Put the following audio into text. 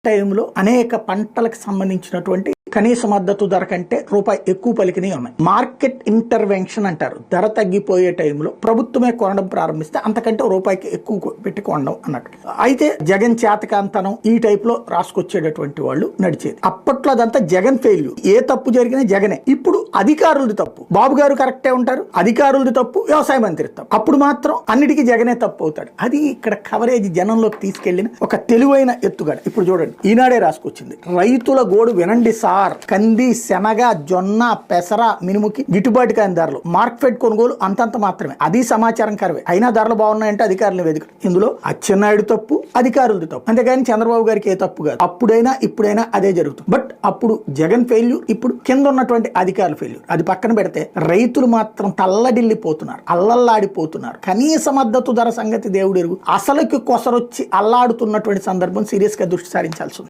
టైంలో అనేక పంటలకు సంబంధించినటువంటి కనీస మద్దతు ధర కంటే రూపాయి ఎక్కువ పలికినవి ఉన్నాయి. మార్కెట్ ఇంటర్వెన్షన్ అంటారు. ధర తగ్గిపోయే టైంలో ప్రభుత్వమే కొనడం ప్రారంభిస్తే అంతకంటే రూపాయికి ఎక్కువ పెట్టి కొనడం అన్నట్టు. అయితే జగన్ చేతకాంతనం ఈ టైప్ లో రాసుకొచ్చేటటువంటి వాళ్ళు నడిచేది. అప్పట్లో అదంతా జగన్ ఫెయిల్యూర్. ఏ తప్పు జరిగినా జగనే. ఇప్పుడు అధికారులది తప్పు. బాబు గారు కరెక్టే ఉంటారు, అధికారులది తప్పు, వ్యవసాయ మంత్రి తప్పు. అప్పుడు మాత్రం అన్నిటికీ జగనే తప్పు అవుతాడు. అది ఇక్కడ కవరేజ్ జనంలోకి తీసుకెళ్లిన ఒక తెలివైన ఎత్తుగడ. ఇప్పుడు చూడండి, ఈనాడే రాసుకొచ్చింది, రైతుల గోడు వినండి సార్, కంది, శనగ, జొన్న, పెసర, మినుముకి గిట్టుబాటు కాని ధరలు, మార్కెట్ కొనుగోలు అంతంత మాత్రమే. అది సమాచారం కరవే. అయినా ధరలు బాగున్నాయంటే అధికారులు వేదిక. ఇందులో అచ్చెన్నాయుడు తప్పు, అధికారులది తప్పు. అంతేగాని చంద్రబాబు గారికి ఏ తప్పు కాదు. అప్పుడైనా ఇప్పుడైనా అదే జరుగుతుంది. బట్ అప్పుడు జగన్ ఫెయిల్యూర్, ఇప్పుడు కింద ఉన్నటువంటి అధికారులు ఫెయిల్యూర్. అది పక్కన పెడితే రైతులు మాత్రం తల్లడిల్లిపోతున్నారు, అల్లల్లాడిపోతున్నారు. కనీస మద్దతు ధర సంగతి దేవుడు ఎరుగు. అసలుకి కొసరొచ్చి అల్లాడుతున్నటువంటి సందర్భం సీరియస్ గా దృష్టి సారించాల్సి ఉంది.